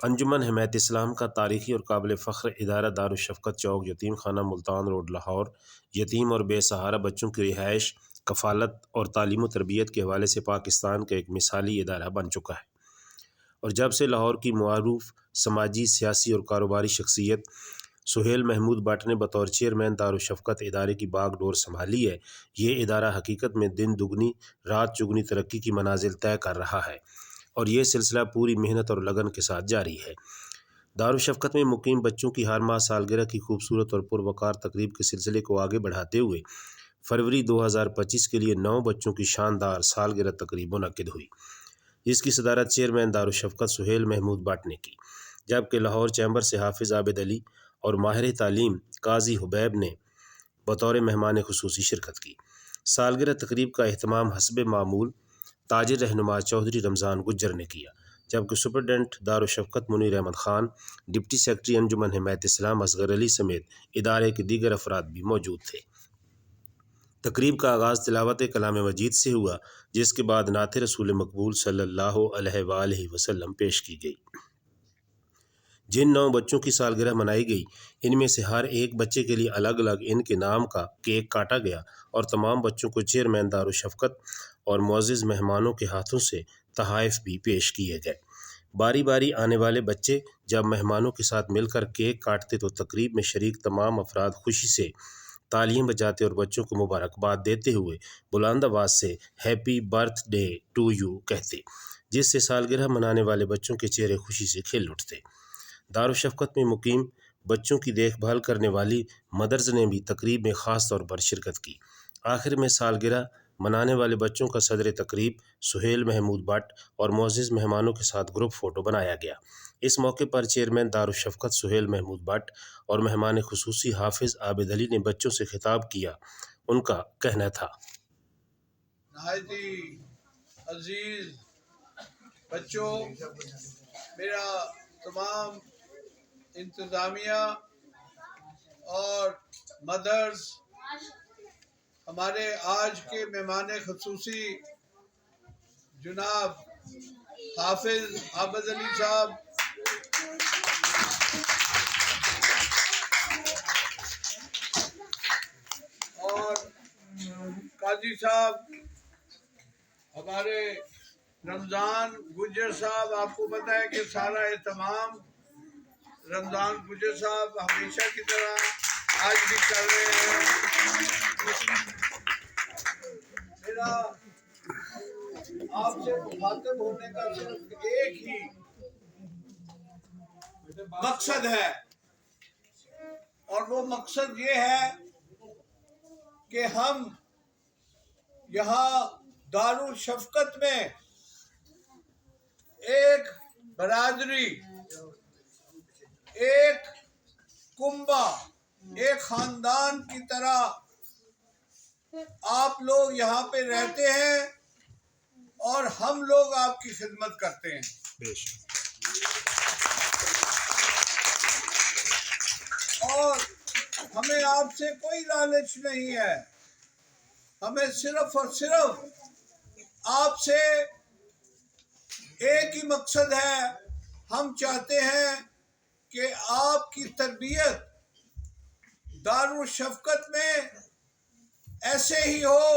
انجمن حمایت اسلام کا تاریخی اور قابل فخر ادارہ دارالشفقت چوک یتیم خانہ ملتان روڈ لاہور یتیم اور بے سہارا بچوں کی رہائش، کفالت اور تعلیم و تربیت کے حوالے سے پاکستان کا ایک مثالی ادارہ بن چکا ہے، اور جب سے لاہور کی معروف سماجی، سیاسی اور کاروباری شخصیت سہیل محمود بٹ نے بطور چیئرمین دارالشفقت ادارے کی باغ ڈور سنبھالی ہے، یہ ادارہ حقیقت میں دن دگنی رات چگنی ترقی کی منازل طے کر رہا ہے، اور یہ سلسلہ پوری محنت اور لگن کے ساتھ جاری ہے۔ دارالشفقت میں مقیم بچوں کی ہر ماہ سالگرہ کی خوبصورت اور پروقار تقریب کے سلسلے کو آگے بڑھاتے ہوئے فروری 2025 کے لیے 9 بچوں کی شاندار سالگرہ تقریب منعقد ہوئی، جس کی صدارت چیئرمین دارالشفقت سہیل محمود بٹ نے کی، جبکہ لاہور چیمبر سے حافظ عابد علی اور ماہر تعلیم قاضی حبیب نے بطور مہمان خصوصی شرکت کی۔ سالگرہ تقریب کا اہتمام حسب معمول تاجر رہنما چودھری رمضان گجر نے کیا، جبکہ superintendent Darulshafqat Munir Ahmad Khan, deputy secretary Anjuman Himayat Islam Asghar علی سمیت ادارے کے دیگر افراد بھی موجود تھے۔ تقریب کا آغاز تلاوت کلام مجید سے ہوا، جس کے بعد نعت رسول مقبول صلی اللہ علیہ وآلہ وسلم پیش کی گئی۔ جن 9 بچوں کی سالگرہ منائی گئی، ان میں سے ہر ایک بچے کے لیے الگ الگ ان کے نام کا کیک کاٹا گیا، اور تمام بچوں کو چیئرمین دارالشفقت اور معزز مہمانوں کے ہاتھوں سے تحائف بھی پیش کیے گئے۔ باری باری آنے والے بچے جب مہمانوں کے ساتھ مل کر کیک کاٹتے تو تقریب میں شریک تمام افراد خوشی سے تالیاں بجاتے اور بچوں کو مبارکباد دیتے ہوئے بلند آواز سے happy birthday to you کہتے، جس سے سالگرہ منانے والے بچوں کے چہرے خوشی سے کھل اٹھتے۔ دارالشفقت میں مقیم بچوں کی دیکھ بھال کرنے والی مدرز نے بھی تقریب میں خاص طور پر شرکت کی۔ آخر میں سالگرہ منانے والے بچوں کا صدر تقریب سہیل محمود بٹ اور معزز مہمانوں کے ساتھ گروپ فوٹو بنایا گیا۔ اس موقع پر چیئرمین دارالشفقت سہیل محمود بٹ اور مہمان خصوصی حافظ عابد علی نے بچوں سے خطاب کیا۔ ان کا کہنا تھا: نہایت عزیز بچوں، میرا تمام انتظامیہ اور مدرس، ہمارے آج کے مہمان خصوصی جناب حافظ عابد علی صاحب، اور قاضی صاحب، ہمارے رمضان گجر صاحب، آپ کو پتہ ہے کہ سارا اہتمام رمضان گجر صاحب ہمیشہ کی طرح آج بھی کر رہے ہیں۔ میرا آپ سے مخاطب ہونے کا صرف ایک ہی مقصد ہے، اور وہ مقصد یہ ہے کہ ہم یہاں دارالشفقت میں ایک برادری، ایک کنبہ، ایک خاندان کی طرح آپ لوگ یہاں پہ رہتے ہیں اور ہم لوگ آپ کی خدمت کرتے ہیں، اور ہمیں آپ سے کوئی لالچ نہیں ہے۔ ہمیں صرف اور صرف آپ سے ایک ہی مقصد ہے، ہم چاہتے ہیں کہ آپ کی تربیت دارالشفقت میں ایسے ہی ہو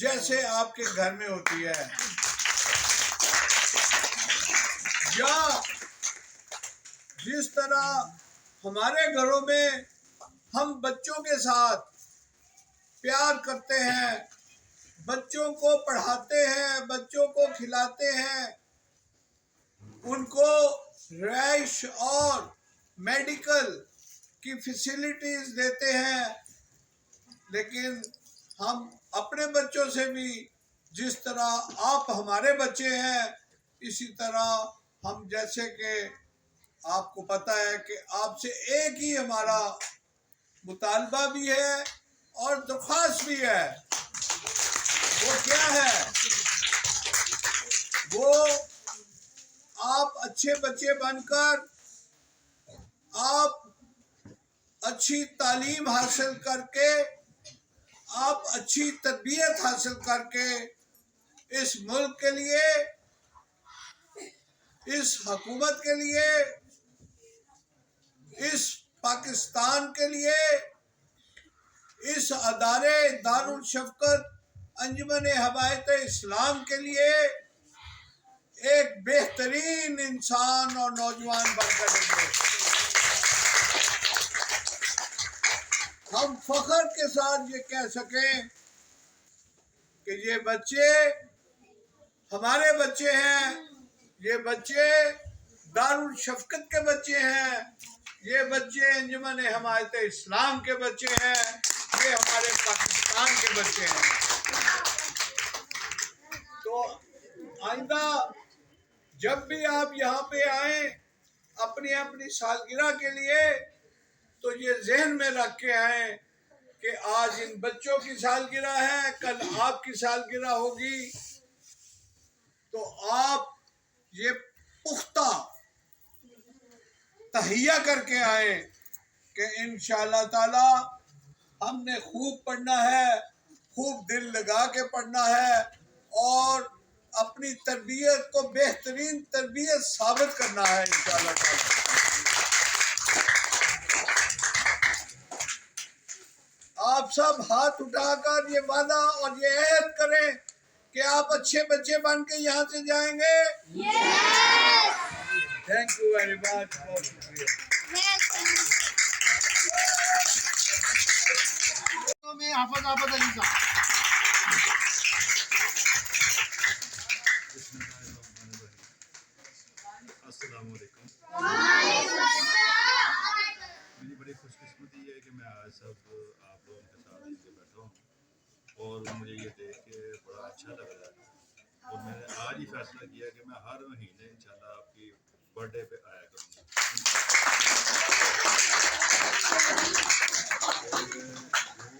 جیسے آپ کے گھر میں ہوتی ہے، یا جس طرح ہمارے گھروں میں ہم بچوں کے ساتھ پیار کرتے ہیں، بچوں کو پڑھاتے ہیں، بچوں کو کھلاتے ہیں، ان کو رہائش اور میڈیکل کی فیسلٹیز دیتے ہیں، لیکن ہم اپنے بچوں سے بھی جس طرح آپ ہمارے بچے ہیں، اسی طرح ہم، جیسے کہ آپ کو پتہ ہے کہ آپ سے ایک ہی ہمارا مطالبہ بھی ہے اور درخواست بھی ہے۔ وہ کیا ہے؟ وہ آپ اچھے بچے بن کر، آپ اچھی تعلیم حاصل کر کے، آپ اچھی تربیت حاصل کر کے اس ملک کے لیے، اس حکومت کے لیے، اس پاکستان کے لیے، اس ادارے دارالشفقت انجمن حمایت اسلام کے لیے ایک بہترین انسان اور نوجوان بن کر نکلے۔ ہم فخر کے ساتھ یہ کہہ سکیں کہ یہ بچے ہمارے بچے ہیں، یہ بچے دارالشفقت کے بچے ہیں، یہ بچے انجمن حمایت اسلام کے بچے ہیں، یہ ہمارے پاکستان کے بچے ہیں۔ تو آئندہ جب بھی آپ یہاں پہ آئیں اپنی اپنی سالگرہ کے لیے تو یہ ذہن میں رکھ کے آئیں کہ آج ان بچوں کی سالگرہ ہے، کل آپ کی سالگرہ ہوگی، تو آپ یہ پختہ تہیہ کر کے آئیں کہ انشاءاللہ تعالی ہم نے خوب پڑھنا ہے، خوب دل لگا کے پڑھنا ہے اور اپنی تربیت کو بہترین تربیت ثابت کرنا ہے انشاءاللہ تعالی۔ آپ سب ہاتھ اٹھا کر یہ وعدہ اور یہ عہد کریں کہ آپ اچھے بچے بن کے یہاں سے جائیں گے۔ تھینک یو ویری مچ، بہت شکریہ۔ حافظ علی صاحب۔ السلام علیکم۔ میری بڑی خوش قسمتی ہے کہ میں آج سب آپ لوگوں کے ساتھ مل کے بیٹھا ہوں اور مجھے یہ دیکھ کے بڑا اچھا لگ رہا ہے اور میں نے آج ہی فیصلہ کیا کہ میں ہر مہینے انشاءاللہ آپ کی برتھ ڈے پہ آیا کروں گا اور جو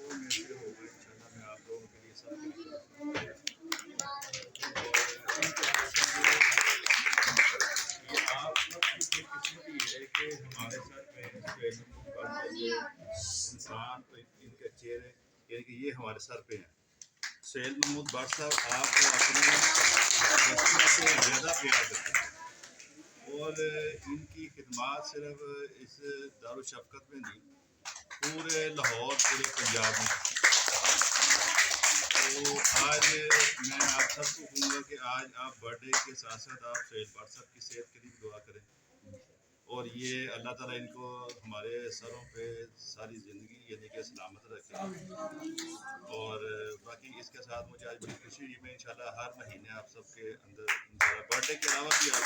میرے سے ہوگا انشاءاللہ میں آپ لوگوں کے لیے سب کے لیے کروں گا۔ یہ آپ سب کی خوش قسمتی ہے کہ ہمارے سر پہ انسان ان کے چہرے یعنی کہ یہ ہمارے سر پہ ہیں۔ سہیل محمود بٹ صاحب آپ کو اپنے بچوں سے زیادہ پیار کرتے ہیں اور ان کی خدمات صرف اس دارالشفقت میں نہیں پورے لاہور پورے پنجاب میں۔ تو آج میں آپ سب کو کہوں گا کہ آج آپ برتھ ڈے کے ساتھ ساتھ آپ سہیل بٹ صاحب کی صحت کے لیے بھی دعا کریں اور یہ اللہ تعالیٰ ان کو ہمارے سروں پہ ساری زندگی یعنی کہ سلامت رکھے اور باقی اس کے ساتھ مجھے آج بڑی خوشی ہوئی۔ میں انشاءاللہ ہر مہینے آپ سب کے اندر برتھ ڈے کے علاوہ بھی آپ